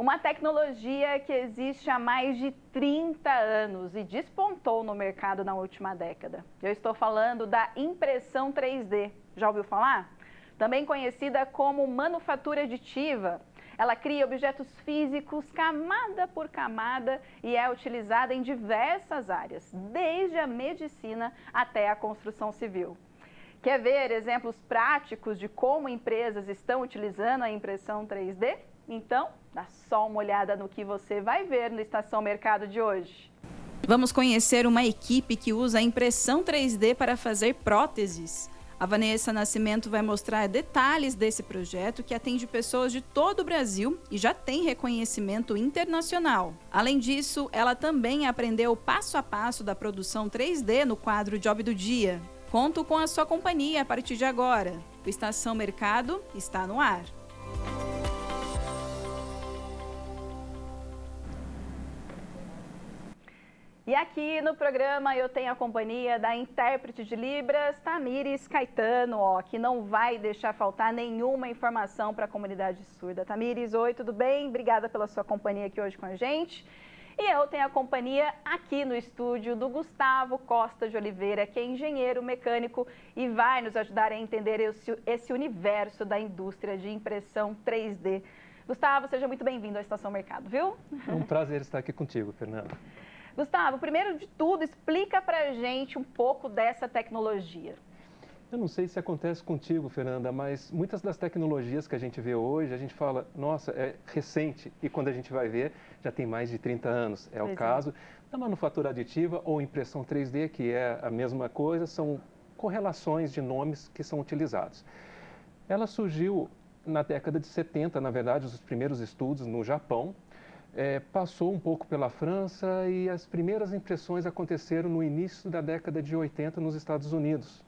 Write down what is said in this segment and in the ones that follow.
Uma tecnologia que existe há mais de 30 anos e despontou no mercado na última década. Eu estou falando da impressão 3D. Já ouviu falar? Também conhecida como manufatura aditiva. Ela cria objetos físicos camada por camada e é utilizada em diversas áreas, desde a medicina até a construção civil. Quer ver exemplos práticos de como empresas estão utilizando a impressão 3D? Então, dá só uma olhada no que você vai ver no Estação Mercado de hoje. Vamos conhecer uma equipe que usa a impressão 3D para fazer próteses. A Vanessa Nascimento vai mostrar detalhes desse projeto que atende pessoas de todo o Brasil e já tem reconhecimento internacional. Além disso, ela também aprendeu o passo a passo da produção 3D no quadro Job do Dia. Conto com a sua companhia a partir de agora. O Estação Mercado está no ar. E aqui no programa eu tenho a companhia da intérprete de Libras, Tamires Caetano, que não vai deixar faltar nenhuma informação para a comunidade surda. Tamires, oi, tudo bem? Obrigada pela sua companhia aqui hoje com a gente. E eu tenho a companhia aqui no estúdio do Gustavo Costa de Oliveira, que é engenheiro mecânico e vai nos ajudar a entender esse universo da indústria de impressão 3D. Gustavo, seja muito bem-vindo à Estação Mercado, viu? É um prazer estar aqui contigo, Fernanda. Gustavo, primeiro de tudo, explica pra gente um pouco dessa tecnologia. Eu não sei se acontece contigo, Fernanda, mas muitas das tecnologias que a gente vê hoje, a gente fala, nossa, é recente, e quando a gente vai ver, já tem mais de 30 anos. É o caso da manufatura aditiva ou impressão 3D, que é a mesma coisa, são correlações de nomes que são utilizados. Ela surgiu na década de 70, na verdade, os primeiros estudos no Japão, passou um pouco pela França e as primeiras impressões aconteceram no início da década de 80 nos Estados Unidos.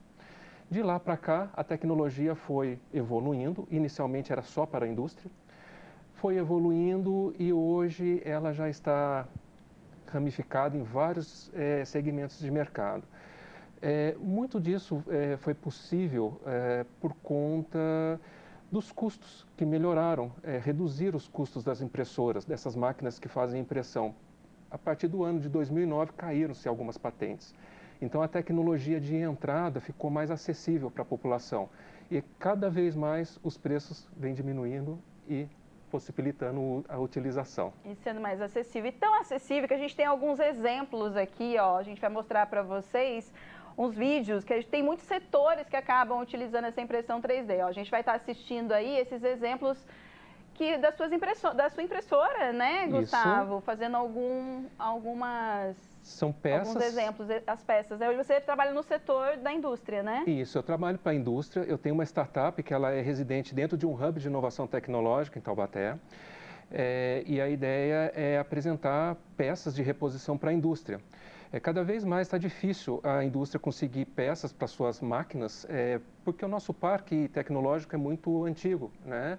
De lá para cá, a tecnologia foi evoluindo, inicialmente era só para a indústria, foi evoluindo e hoje ela já está ramificada em vários segmentos de mercado. Muito disso foi possível por conta dos custos que melhoraram, reduzir os custos das impressoras, dessas máquinas que fazem impressão. A partir do ano de 2009, caíram-se algumas patentes. Então, a tecnologia de entrada ficou mais acessível para a população. E cada vez mais os preços vêm diminuindo e possibilitando a utilização. E sendo mais acessível. E tão acessível que a gente tem alguns exemplos aqui, a gente vai mostrar para vocês uns vídeos que a gente tem muitos setores que acabam utilizando essa impressão 3D. A gente vai estar assistindo aí esses exemplos da sua impressora, né, Gustavo? Isso. Fazendo algumas... São peças... Alguns exemplos, as peças. Você trabalha no setor da indústria, né? Isso, eu trabalho para a indústria. Eu tenho uma startup que ela é residente dentro de um hub de inovação tecnológica em Taubaté. E a ideia é apresentar peças de reposição para a indústria. Cada vez mais está difícil a indústria conseguir peças para suas máquinas, porque o nosso parque tecnológico é muito antigo, né?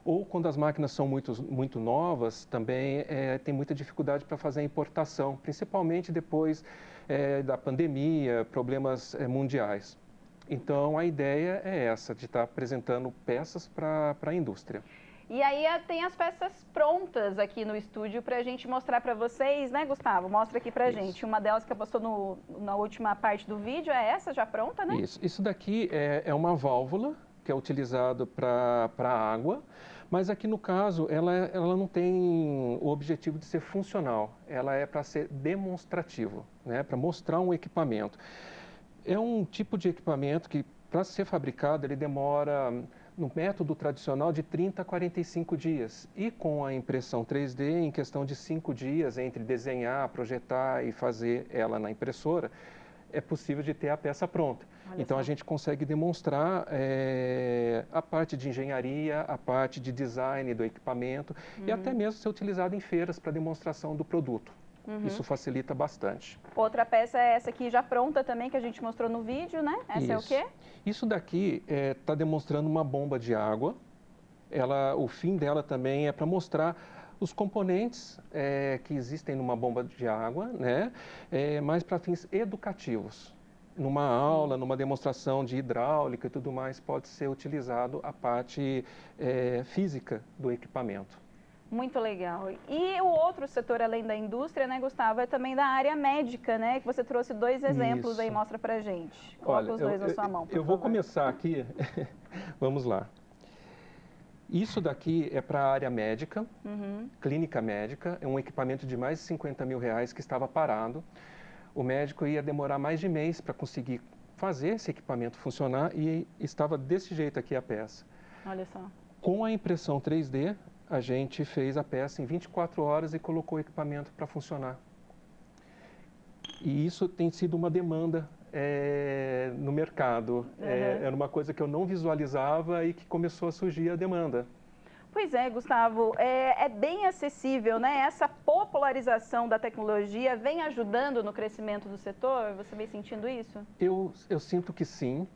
Ou quando as máquinas são muito novas, também tem muita dificuldade para fazer a importação, principalmente depois da pandemia, problemas mundiais. Então, a ideia é essa, de estar apresentando peças para a indústria. E aí tem as peças prontas aqui no estúdio para a gente mostrar para vocês, né, Gustavo? Mostra aqui para a gente. Uma delas que passou na última parte do vídeo é essa, já pronta, né? Isso daqui é uma válvula que é utilizado para água, mas aqui no caso ela não tem o objetivo de ser funcional, ela é para ser demonstrativo, né, para mostrar um equipamento. É um tipo de equipamento que, para ser fabricado, ele demora, no método tradicional, de 30 a 45 dias. E com a impressão 3D, em questão de 5 dias, entre desenhar, projetar e fazer ela na impressora, é possível de ter a peça pronta. Então, a gente consegue demonstrar a parte de engenharia, a parte de design do equipamento e até mesmo ser utilizado em feiras para demonstração do produto. Isso facilita bastante. Outra peça é essa aqui já pronta também, que a gente mostrou no vídeo, né? Essa é o quê? Isso daqui está demonstrando uma bomba de água. O fim dela também é para mostrar os componentes que existem numa bomba de água, né? Mas para fins educativos. Numa aula, numa demonstração de hidráulica e tudo mais, pode ser utilizado a parte física do equipamento. Muito legal. E o outro setor, além da indústria, né, Gustavo, é também da área médica, né? Que você trouxe 2 exemplos aí, mostra pra gente. Coloca os dois na sua mão, por Eu vou favor. começar aqui, vamos lá. Isso daqui é para a área médica, clínica médica, é um equipamento de mais de 50 mil reais que estava parado. O médico ia demorar mais de mês para conseguir fazer esse equipamento funcionar e estava desse jeito aqui a peça. Olha só. Com a impressão 3D, a gente fez a peça em 24 horas e colocou o equipamento para funcionar. E isso tem sido uma demanda no mercado. Era uma coisa que eu não visualizava e que começou a surgir a demanda. Pois é, Gustavo, é bem acessível, né? Essa popularização da tecnologia vem ajudando no crescimento do setor? Você vem sentindo isso? Eu sinto que sim.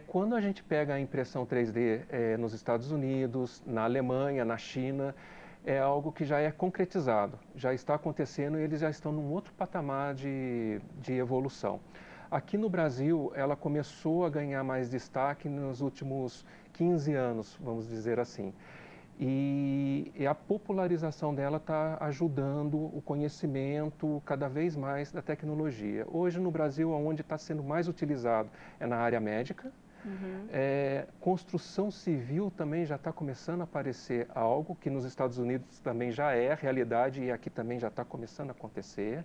Quando a gente pega a impressão 3D nos Estados Unidos, na Alemanha, na China, é algo que já é concretizado, já está acontecendo e eles já estão num outro patamar de evolução. Aqui no Brasil, ela começou a ganhar mais destaque nos últimos 15 anos, vamos dizer assim. E a popularização dela está ajudando o conhecimento cada vez mais da tecnologia. Hoje no Brasil, onde está sendo mais utilizado é na área médica. Construção civil também já está começando a aparecer algo que nos Estados Unidos também já é realidade e aqui também já está começando a acontecer.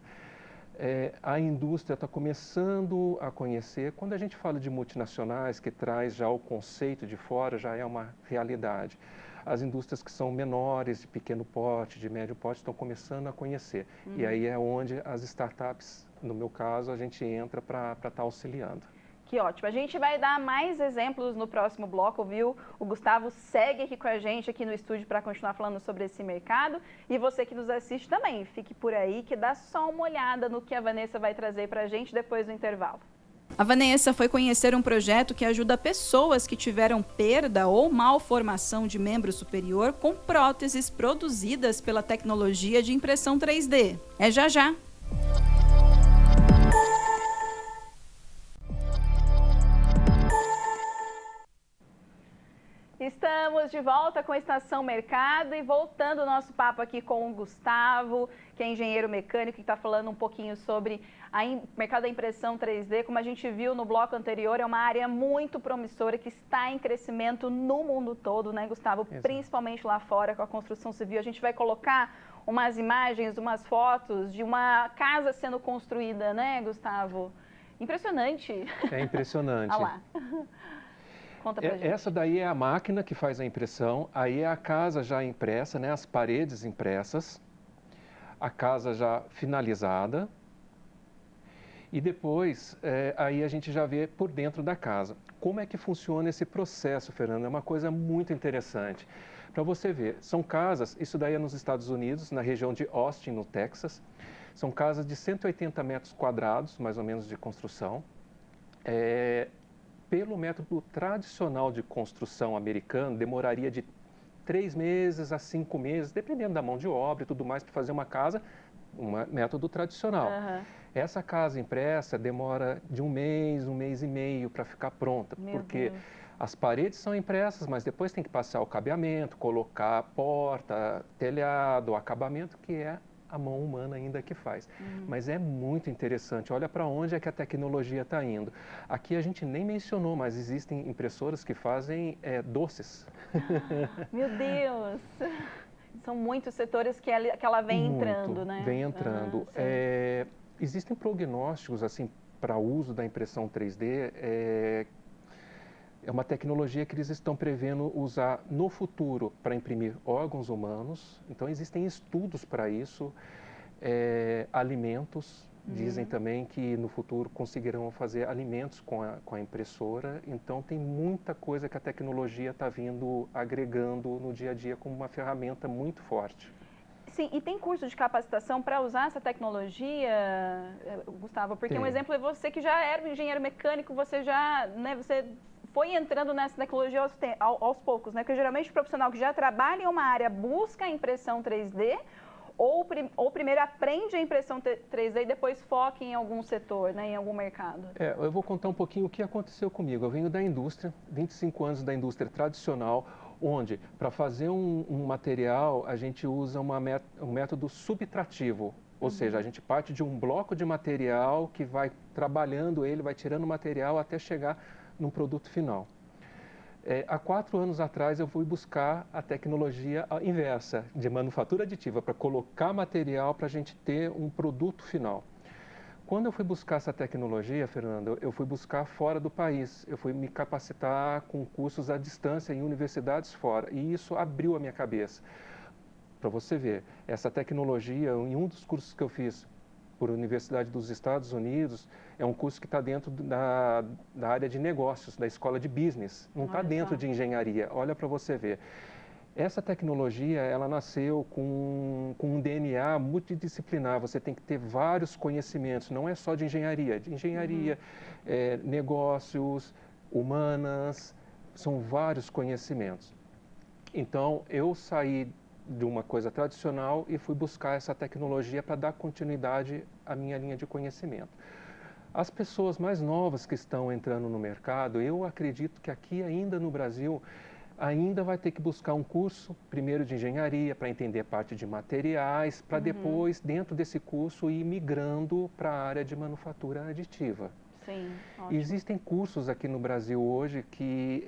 A indústria está começando a conhecer. Quando a gente fala de multinacionais, que traz já o conceito de fora, já é uma realidade. As indústrias que são menores, de pequeno porte, de médio porte, estão começando a conhecer. E aí é onde as startups, no meu caso, a gente entra para estar auxiliando. Que ótimo. A gente vai dar mais exemplos no próximo bloco, viu? O Gustavo segue aqui com a gente aqui no estúdio para continuar falando sobre esse mercado. E você que nos assiste também, fique por aí que dá só uma olhada no que a Vanessa vai trazer para a gente depois do intervalo. A Vanessa foi conhecer um projeto que ajuda pessoas que tiveram perda ou malformação de membro superior com próteses produzidas pela tecnologia de impressão 3D. É já já! Estamos de volta com a Estação Mercado e voltando o nosso papo aqui com o Gustavo, que é engenheiro mecânico, que está falando um pouquinho sobre o mercado da impressão 3D. Como a gente viu no bloco anterior, é uma área muito promissora que está em crescimento no mundo todo, né, Gustavo? Exato. Principalmente lá fora com a construção civil. A gente vai colocar umas imagens, umas fotos de uma casa sendo construída, né, Gustavo? Impressionante. É impressionante. Olha lá. Conta pra gente. Essa daí é a máquina que faz a impressão, aí é a casa já impressa, né, as paredes impressas, a casa já finalizada e depois aí a gente já vê por dentro da casa. Como é que funciona esse processo, Fernanda? É uma coisa muito interessante. Para você ver, são casas, isso daí é nos Estados Unidos, na região de Austin, no Texas, são casas de 180 metros quadrados, mais ou menos, de construção. Pelo método tradicional de construção americano, demoraria de 3 meses a 5 meses, dependendo da mão de obra e tudo mais, para fazer uma casa, um método tradicional. Essa casa impressa demora de 1 mês e meio para ficar pronta, porque as paredes são impressas, mas depois tem que passar o cabeamento, colocar a porta, telhado, o acabamento, que é a mão humana ainda que faz. Mas é muito interessante. Olha para onde é que a tecnologia está indo. Aqui a gente nem mencionou, mas existem impressoras que fazem doces. Meu Deus! São muitos setores que ela vem entrando, né? Vem entrando. Existem prognósticos assim, para uso da impressão 3D. É uma tecnologia que eles estão prevendo usar no futuro para imprimir órgãos humanos. Então, existem estudos para isso. Alimentos, dizem também que no futuro conseguirão fazer alimentos com a impressora. Então, tem muita coisa que a tecnologia está vindo agregando no dia a dia como uma ferramenta muito forte. Sim, e tem curso de capacitação para usar essa tecnologia, Gustavo? Porque um exemplo é você que já era um engenheiro mecânico, você já, né, você foi entrando nessa tecnologia aos poucos, né? Porque geralmente o profissional que já trabalha em uma área busca a impressão 3D ou primeiro aprende a impressão 3D e depois foca em algum setor, né, em algum mercado. Eu vou contar um pouquinho o que aconteceu comigo. Eu venho da indústria, 25 anos da indústria tradicional, onde, para fazer um material, a gente usa um método subtrativo, ou seja, a gente parte de um bloco de material que vai trabalhando ele, vai tirando material até chegar no produto final. Há 4 anos atrás eu fui buscar a tecnologia inversa, de manufatura aditiva, para colocar material para a gente ter um produto final. Quando eu fui buscar essa tecnologia, Fernando, eu fui buscar fora do país. Eu fui me capacitar com cursos à distância em universidades fora. E isso abriu a minha cabeça. Para você ver, essa tecnologia, em um dos cursos que eu fiz por Universidade dos Estados Unidos, é um curso que está dentro da área de negócios, da escola de business. Não está dentro de engenharia. Olha para você ver. Essa tecnologia, ela nasceu com um DNA multidisciplinar. Você tem que ter vários conhecimentos, não é só de engenharia. Negócios, humanas, são vários conhecimentos. Então, eu saí de uma coisa tradicional e fui buscar essa tecnologia para dar continuidade à minha linha de conhecimento. As pessoas mais novas que estão entrando no mercado, eu acredito que aqui ainda no Brasil, ainda vai ter que buscar um curso, primeiro de engenharia, para entender a parte de materiais, para depois, dentro desse curso, ir migrando para a área de manufatura aditiva. Sim, ótimo. Existem cursos aqui no Brasil hoje que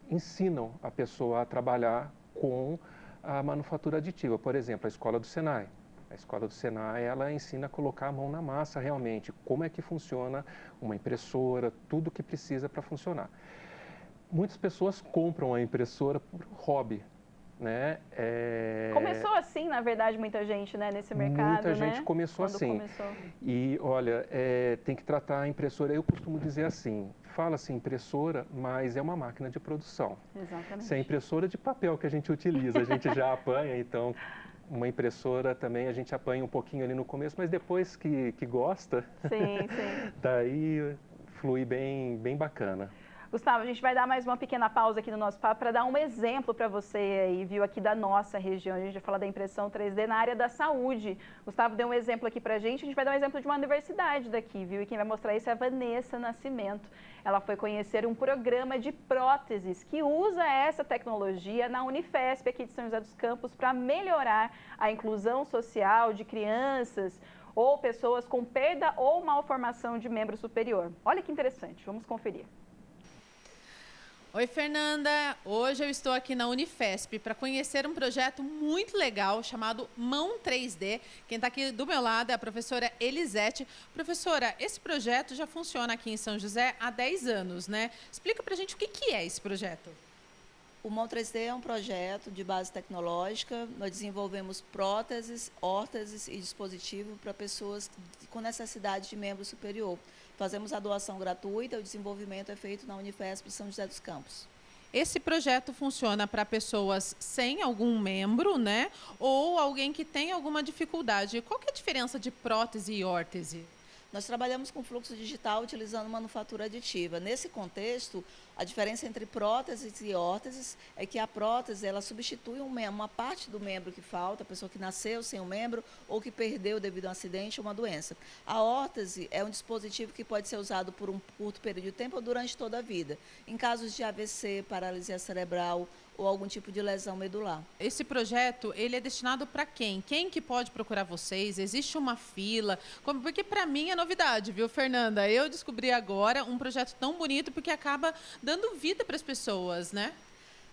ensinam a pessoa a trabalhar com a manufatura aditiva. Por exemplo, a Escola do Senai. A Escola do Senai, ela ensina a colocar a mão na massa realmente, como é que funciona uma impressora, tudo que precisa para funcionar. Muitas pessoas compram a impressora por hobby, né? Começou assim, na verdade, muita gente, né, nesse mercado, muita gente começou Quando assim. começou. E, olha, tem que tratar a impressora, eu costumo dizer assim, fala-se impressora, mas é uma máquina de produção. Exatamente. Se é impressora de papel que a gente utiliza, a gente já apanha, então uma impressora também a gente apanha um pouquinho ali no começo, mas depois que gosta, Sim. daí flui bem bacana. Gustavo, a gente vai dar mais uma pequena pausa aqui no nosso papo para dar um exemplo para você aí, viu, aqui da nossa região. A gente vai falar da impressão 3D na área da saúde. Gustavo deu um exemplo aqui para a gente vai dar um exemplo de uma universidade daqui, viu? E quem vai mostrar isso é a Vanessa Nascimento. Ela foi conhecer um programa de próteses que usa essa tecnologia na Unifesp aqui de São José dos Campos para melhorar a inclusão social de crianças ou pessoas com perda ou malformação de membro superior. Olha que interessante, vamos conferir. Oi, Fernanda. Hoje eu estou aqui na Unifesp para conhecer um projeto muito legal chamado Mão 3D. Quem está aqui do meu lado é a professora Elisete. Professora, esse projeto já funciona aqui em São José há 10 anos, né? Explica para a gente o que é esse projeto. O Mão 3D é um projeto de base tecnológica. Nós desenvolvemos próteses, órteses e dispositivo para pessoas com necessidade de membro superior. Fazemos a doação gratuita, o desenvolvimento é feito na Unifesp de São José dos Campos. Esse projeto funciona para pessoas sem algum membro, né? Ou alguém que tem alguma dificuldade. Qual que é a diferença de prótese e órtese? Nós trabalhamos com fluxo digital utilizando manufatura aditiva. Nesse contexto, a diferença entre próteses e órteses é que a prótese ela substitui uma parte do membro que falta, a pessoa que nasceu sem um membro ou que perdeu devido a um acidente ou uma doença. A órtese é um dispositivo que pode ser usado por um curto período de tempo ou durante toda a vida, em casos de AVC, paralisia cerebral ou algum tipo de lesão medular. Esse projeto, ele é destinado para quem? Quem que pode procurar vocês? Existe uma fila? Porque para mim é novidade, viu, Fernanda? Eu descobri agora um projeto tão bonito porque acaba dando vida para as pessoas, né?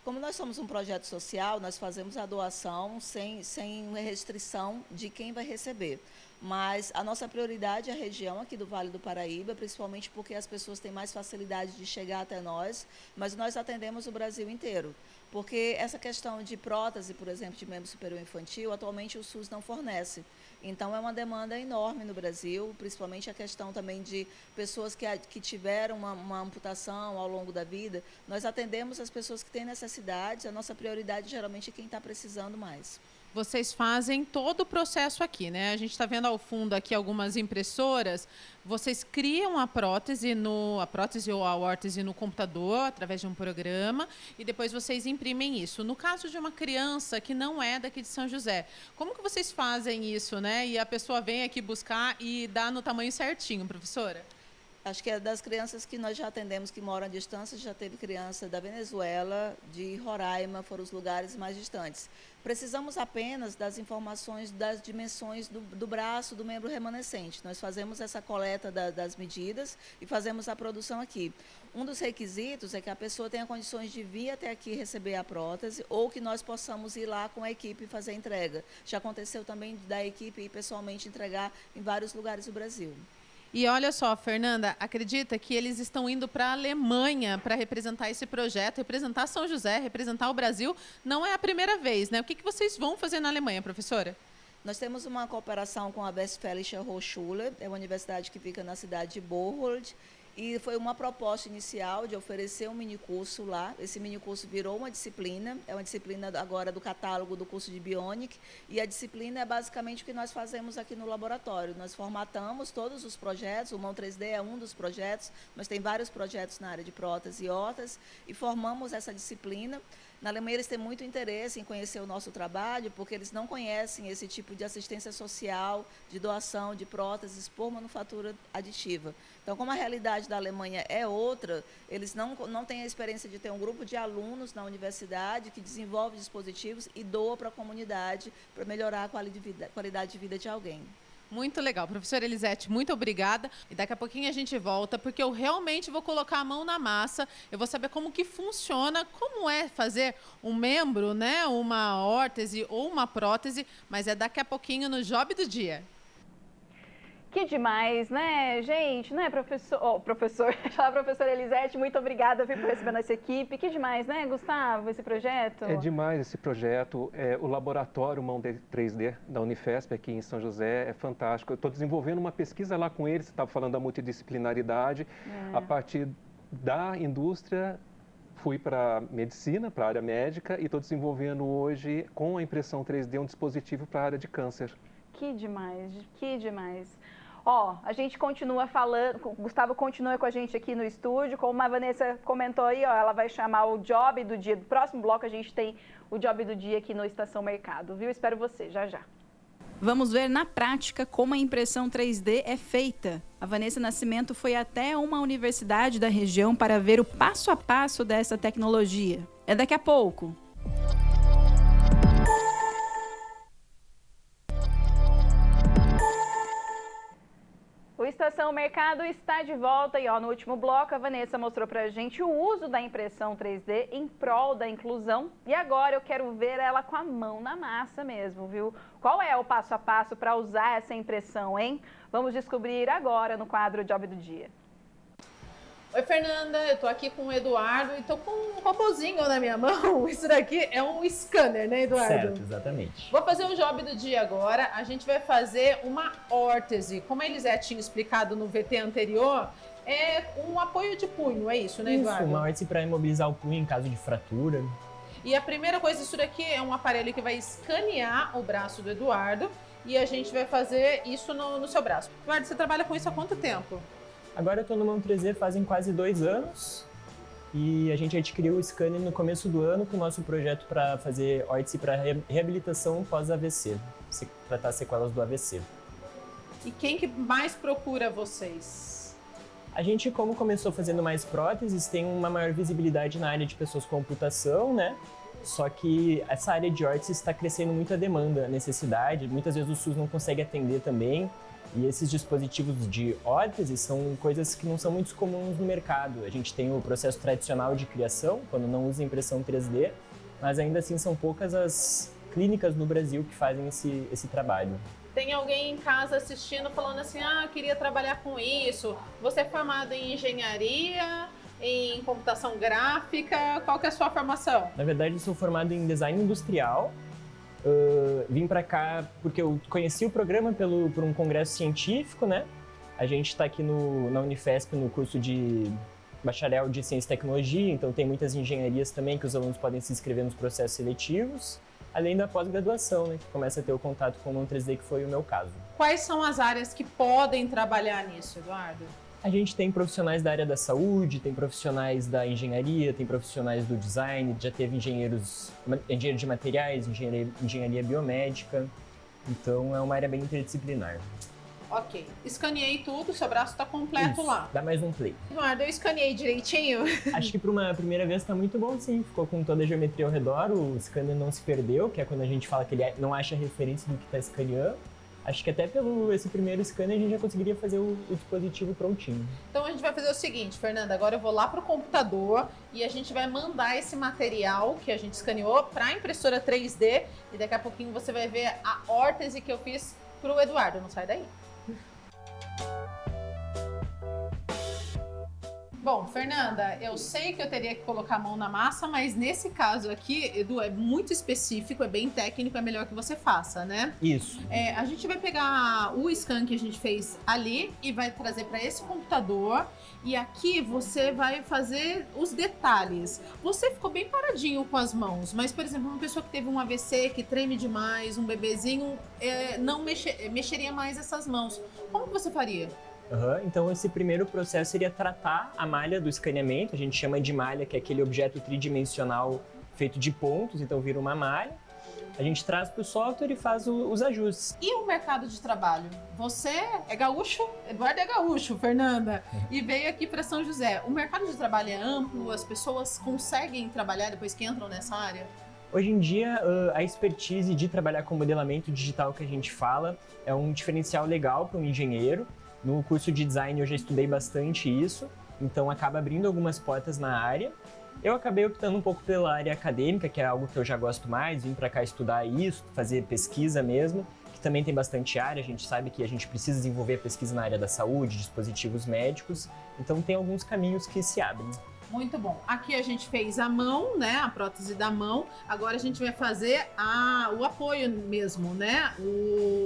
Como nós somos um projeto social, nós fazemos a doação sem restrição de quem vai receber. Mas a nossa prioridade é a região aqui do Vale do Paraíba, principalmente porque as pessoas têm mais facilidade de chegar até nós, mas nós atendemos o Brasil inteiro. Porque essa questão de prótese, por exemplo, de membro superior infantil, atualmente o SUS não fornece. Então, é uma demanda enorme no Brasil, principalmente a questão também de pessoas que tiveram uma amputação ao longo da vida. Nós atendemos as pessoas que têm necessidades, a nossa prioridade geralmente é quem está precisando mais. Vocês fazem todo o processo aqui, né? A gente está vendo ao fundo aqui algumas impressoras. Vocês criam a prótese ou a órtese no computador, através de um programa, e depois vocês imprimem isso. No caso de uma criança que não é daqui de São José, como que vocês fazem isso, né? E a pessoa vem aqui buscar e dá no tamanho certinho, professora? Acho que é das crianças que nós já atendemos que moram à distância, já teve criança da Venezuela, de Roraima, foram os lugares mais distantes. Precisamos apenas das informações das dimensões do braço do membro remanescente. Nós fazemos essa coleta das medidas e fazemos a produção aqui. Um dos requisitos é que a pessoa tenha condições de vir até aqui receber a prótese ou que nós possamos ir lá com a equipe e fazer a entrega. Já aconteceu também da equipe ir pessoalmente entregar em vários lugares do Brasil. E olha só, Fernanda, acredita que eles estão indo para a Alemanha para representar esse projeto, representar São José, representar o Brasil. Não é a primeira vez, né? O que vocês vão fazer na Alemanha, professora? Nós temos uma cooperação com a Westfälische Hochschule, é uma universidade que fica na cidade de Bocholt, e foi uma proposta inicial de oferecer um minicurso lá. Esse minicurso virou uma disciplina, é uma disciplina agora do catálogo do curso de Bionic, e a disciplina é basicamente o que nós fazemos aqui no laboratório. Nós formatamos todos os projetos, o Mão 3D é um dos projetos, mas tem vários projetos na área de prótese e órtese, e formamos essa disciplina. Na Alemanha, eles têm muito interesse em conhecer o nosso trabalho, porque eles não conhecem esse tipo de assistência social, de doação de próteses por manufatura aditiva. Então, como a realidade da Alemanha é outra, eles não têm a experiência de ter um grupo de alunos na universidade que desenvolve dispositivos e doa para a comunidade para melhorar a qualidade de vida de alguém. Muito legal. Professora Elisete, muito obrigada. E daqui a pouquinho a gente volta, porque eu realmente vou colocar a mão na massa. Eu vou saber como que funciona, como é fazer um membro, né, uma órtese ou uma prótese, mas é daqui a pouquinho no Job do Dia. Que demais, né, gente? Né, professora Elisete, muito obrigada por receber nossa equipe. Que demais, né, Gustavo, esse projeto? É demais esse projeto. O laboratório Mão 3D da Unifesp aqui em São José é fantástico. Eu estou desenvolvendo uma pesquisa lá com eles, você estava falando da multidisciplinaridade. A partir da indústria, fui para medicina, para a área médica, e estou desenvolvendo hoje, com a impressão 3D, um dispositivo para a área de câncer. Que demais, que demais. Ó, a gente continua falando, o Gustavo continua com a gente aqui no estúdio, como a Vanessa comentou aí, ó, ela vai chamar o Job do Dia. Do próximo bloco a gente tem o Job do Dia aqui no Estação Mercado, viu? Espero você, já já. Vamos ver na prática como a impressão 3D é feita. A Vanessa Nascimento foi até uma universidade da região para ver o passo a passo dessa tecnologia. É daqui a pouco. O Estação Mercado está de volta e, ó, no último bloco a Vanessa mostrou pra gente o uso da impressão 3D em prol da inclusão. E agora eu quero ver ela com a mão na massa mesmo, viu? Qual é o passo a passo para usar essa impressão, hein? Vamos descobrir agora no quadro Job do Dia. Oi, Fernanda, eu tô aqui com o Eduardo e tô com um robozinho na minha mão. Isso daqui é um scanner, né, Eduardo? Certo, exatamente. Vou fazer o Job do Dia agora. A gente vai fazer uma órtese. Como a Elisete tinha explicado no VT anterior, é um apoio de punho, é isso, né, Eduardo? Isso, uma órtese para imobilizar o punho em caso de fratura. E a primeira coisa, isso daqui é um aparelho que vai escanear o braço do Eduardo e a gente vai fazer isso no seu braço. Eduardo, você trabalha com isso há quanto tempo? Agora eu estou no Mão 3D fazem quase 2 anos e a gente adquiriu o scanner no começo do ano com o nosso projeto para fazer órtese para reabilitação pós-AVC, tratar sequelas do AVC. E quem que mais procura vocês? A gente, como começou fazendo mais próteses, tem uma maior visibilidade na área de pessoas com amputação, né? Só que essa área de órtese está crescendo muito a demanda, a necessidade, muitas vezes o SUS não consegue atender também. E esses dispositivos de órtese são coisas que não são muito comuns no mercado. A gente tem o processo tradicional de criação, quando não usa impressão 3D, mas ainda assim são poucas as clínicas no Brasil que fazem esse trabalho. Tem alguém em casa assistindo falando assim, queria trabalhar com isso. Você é formado em engenharia, em computação gráfica, qual que é a sua formação? Na verdade, eu sou formado em design industrial. Vim para cá porque eu conheci o programa por um congresso científico, né? A gente está aqui na Unifesp no curso de bacharel de Ciência e Tecnologia, então tem muitas engenharias também que os alunos podem se inscrever nos processos seletivos, além da pós-graduação, né? Que começa a ter o contato com o Mão 3D, que foi o meu caso. Quais são as áreas que podem trabalhar nisso, Eduardo? A gente tem profissionais da área da saúde, tem profissionais da engenharia, tem profissionais do design, já teve engenheiro de materiais, engenharia biomédica, então é uma área bem interdisciplinar. Ok. Escaneei tudo, seu braço está completo Isso, lá. dá mais um play. Eduardo, eu escaneei direitinho? Acho que para uma primeira vez tá muito bom, sim. Ficou com toda a geometria ao redor, o scanner não se perdeu, que é quando a gente fala que ele não acha referência do que está escaneando. Acho que até pelo esse primeiro scanner a gente já conseguiria fazer o dispositivo prontinho. Então a gente vai fazer o seguinte, Fernanda, agora eu vou lá pro computador e a gente vai mandar esse material que a gente escaneou para a impressora 3D e daqui a pouquinho você vai ver a órtese que eu fiz pro Eduardo. Não sai daí. Bom, Fernanda, eu sei que eu teria que colocar a mão na massa, mas nesse caso aqui, Edu, é muito específico, é bem técnico, é melhor que você faça, né? Isso. A gente vai pegar o scan que a gente fez ali e vai trazer para esse computador e aqui você vai fazer os detalhes. Você ficou bem paradinho com as mãos, mas, por exemplo, uma pessoa que teve um AVC, que treme demais, um bebezinho, não mexeria mais essas mãos. Como que você faria? Então esse primeiro processo seria tratar a malha do escaneamento, a gente chama de malha, que é aquele objeto tridimensional feito de pontos, então vira uma malha. A gente traz para o software e faz os ajustes. E o mercado de trabalho? Você é gaúcho, Eduardo é gaúcho, Fernanda, e veio aqui para São José. O mercado de trabalho é amplo, as pessoas conseguem trabalhar depois que entram nessa área? Hoje em dia, a expertise de trabalhar com modelamento digital que a gente fala é um diferencial legal para um engenheiro. No curso de design eu já estudei bastante isso, então acaba abrindo algumas portas na área. Eu acabei optando um pouco pela área acadêmica, que é algo que eu já gosto mais, vim para cá estudar isso, fazer pesquisa mesmo, que também tem bastante área, a gente sabe que a gente precisa desenvolver pesquisa na área da saúde, dispositivos médicos, então tem alguns caminhos que se abrem. Muito bom. Aqui a gente fez a mão, né? A prótese da mão. Agora a gente vai fazer o apoio mesmo, né?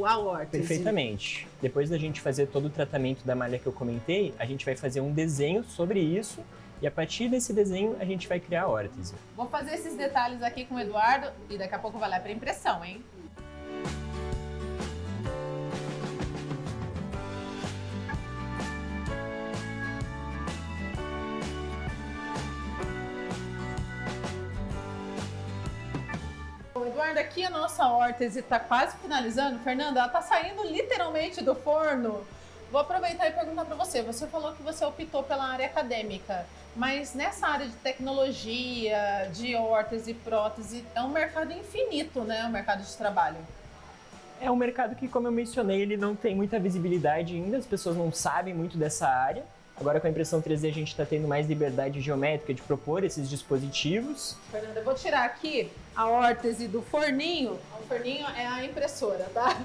A órtese. Perfeitamente. Depois da gente fazer todo o tratamento da malha que eu comentei, a gente vai fazer um desenho sobre isso e a partir desse desenho a gente vai criar a órtese. Vou fazer esses detalhes aqui com o Eduardo e daqui a pouco vai lá para impressão, hein? Eduardo, aqui a nossa órtese está quase finalizando. Fernanda, ela está saindo literalmente do forno. Vou aproveitar e perguntar para você. Você falou que você optou pela área acadêmica, mas nessa área de tecnologia, de órtese, prótese, é um mercado infinito, né? O mercado de trabalho. É um mercado que, como eu mencionei, ele não tem muita visibilidade ainda, as pessoas não sabem muito dessa área. Agora com a impressão 3D a gente está tendo mais liberdade geométrica de propor esses dispositivos. Fernanda, eu vou tirar aqui a órtese do forninho. O forninho é a impressora, tá?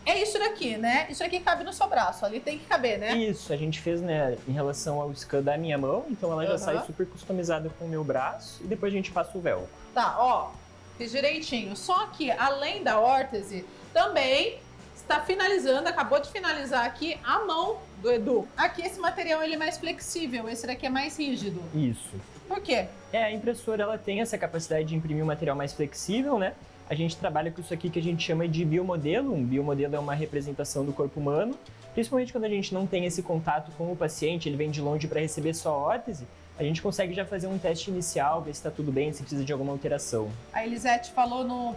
É isso daqui, né? Isso aqui cabe no seu braço, ali tem que caber, né? Isso, a gente fez, né, em relação ao scan da minha mão, então ela já sai super customizada com o meu braço e depois a gente passa o velcro. Tá, ó, fiz direitinho. Só que, além da órtese, também está finalizando, acabou de finalizar aqui a mão do Edu. Aqui esse material ele é mais flexível, esse daqui é mais rígido. Isso. Por quê? A impressora ela tem essa capacidade de imprimir um material mais flexível, né? A gente trabalha com isso aqui que a gente chama de biomodelo. Um biomodelo é uma representação do corpo humano. Principalmente quando a gente não tem esse contato com o paciente, ele vem de longe para receber só a órtese, a gente consegue já fazer um teste inicial, ver se está tudo bem, se precisa de alguma alteração. A Elisete falou no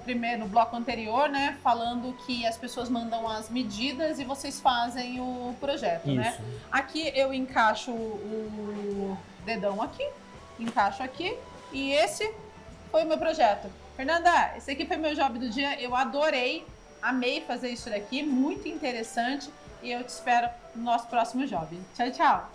bloco anterior, né? Falando que as pessoas mandam as medidas e vocês fazem o projeto, isso, né? Aqui eu encaixo o dedão aqui, encaixo aqui e esse foi o meu projeto. Fernanda, esse aqui foi meu job do dia, eu adorei, amei fazer isso daqui, muito interessante e eu te espero no nosso próximo job. Tchau, tchau!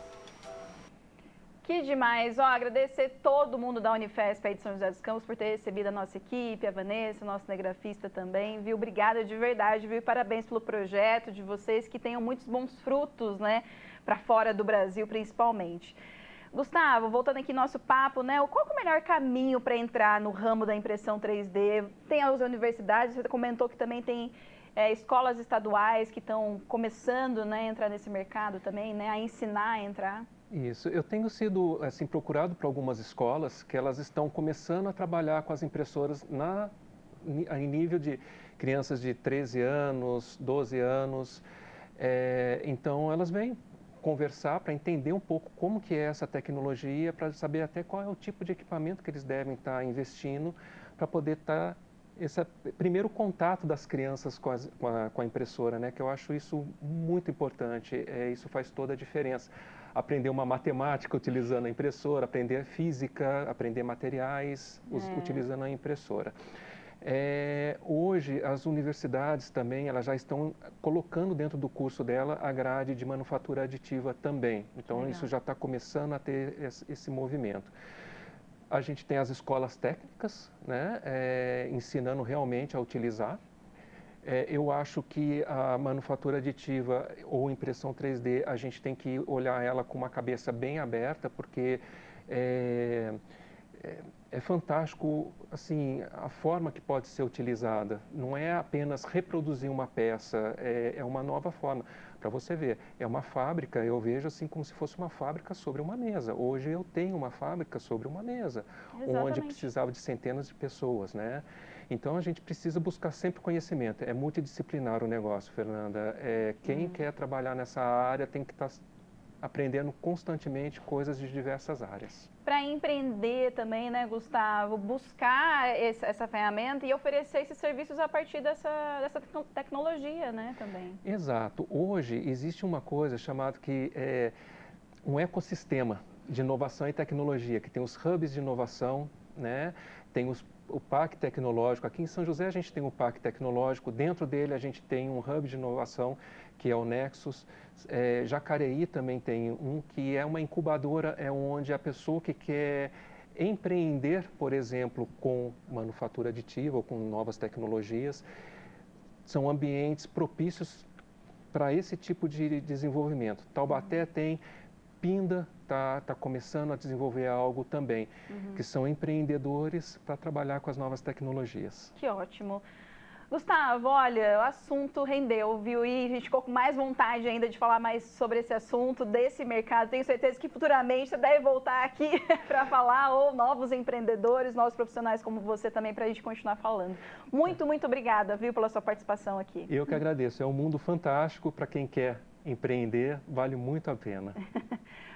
Que demais! Ó, agradecer todo mundo da Unifesp aí de São José dos Campos por ter recebido a nossa equipe, a Vanessa, o nosso cinegrafista também, viu? Obrigada de verdade, viu? Parabéns pelo projeto de vocês, que tenham muitos bons frutos, né? Para fora do Brasil, principalmente. Gustavo, voltando aqui nosso papo, né? Qual é o melhor caminho para entrar no ramo da impressão 3D? Tem as universidades, você comentou que também tem escolas estaduais que estão começando, né, a entrar nesse mercado também, né? A ensinar a entrar. Isso, eu tenho sido assim, procurado por algumas escolas que elas estão começando a trabalhar com as impressoras em nível de crianças de 13 anos, 12 anos. Então elas vêm conversar para entender um pouco como que é essa tecnologia, para saber até qual é o tipo de equipamento que eles devem estar investindo para poder estar esse primeiro contato das crianças com a impressora, né? Que eu acho isso muito importante, isso faz toda a diferença. Aprender uma matemática utilizando a impressora, aprender física, aprender materiais utilizando a impressora. Hoje, as universidades também, elas já estão colocando dentro do curso dela a grade de manufatura aditiva também. Então, isso já está começando a ter esse movimento. A gente tem as escolas técnicas, né, ensinando realmente a utilizar. Eu acho que a manufatura aditiva ou impressão 3D, a gente tem que olhar ela com uma cabeça bem aberta, porque é fantástico, assim, a forma que pode ser utilizada. Não é apenas reproduzir uma peça, é uma nova forma. Para você ver, é uma fábrica, eu vejo assim como se fosse uma fábrica sobre uma mesa. Hoje eu tenho uma fábrica sobre uma mesa, onde precisava de centenas de pessoas, né? Então a gente precisa buscar sempre conhecimento. É multidisciplinar o negócio, Fernanda. Quem quer trabalhar nessa área tem que estar aprendendo constantemente coisas de diversas áreas. Para empreender também, né, Gustavo, buscar essa ferramenta e oferecer esses serviços a partir dessa tecnologia, né, também. Exato. Hoje existe uma coisa chamada que um ecossistema de inovação e tecnologia, que tem os hubs de inovação, né, tem o Parque Tecnológico. Aqui em São José a gente tem o Parque Tecnológico, dentro dele a gente tem um hub de inovação, que é o Nexus. Jacareí também tem um, que é uma incubadora, onde a pessoa que quer empreender, por exemplo, com manufatura aditiva ou com novas tecnologias, são ambientes propícios para esse tipo de desenvolvimento. Taubaté tem, Pinda está começando a desenvolver algo também, que são empreendedores para trabalhar com as novas tecnologias. Que ótimo. Gustavo, olha, o assunto rendeu, viu? E a gente ficou com mais vontade ainda de falar mais sobre esse assunto, desse mercado. Tenho certeza que futuramente você deve voltar aqui para falar, ou novos empreendedores, novos profissionais como você também, para a gente continuar falando. Muito, muito obrigada, viu, pela sua participação aqui. Eu que agradeço. É um mundo fantástico para quem quer empreender, vale muito a pena.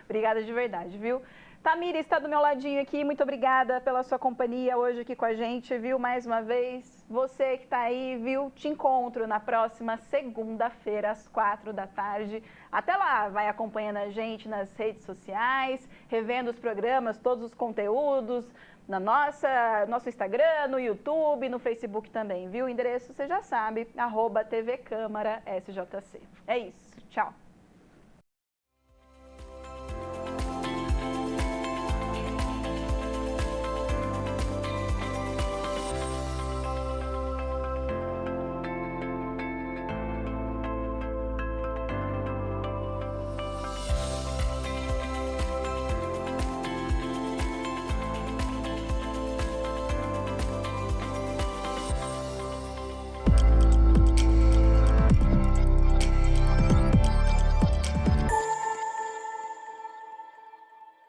Obrigada de verdade, viu? Tamira está do meu ladinho aqui, muito obrigada pela sua companhia hoje aqui com a gente, viu? Mais uma vez, você que está aí, viu? Te encontro na próxima segunda-feira, às 16h. Até lá, vai acompanhando a gente nas redes sociais, revendo os programas, todos os conteúdos, na nosso Instagram, no YouTube, no Facebook também, viu? O endereço você já sabe, @TV Câmara SJC. É isso, tchau!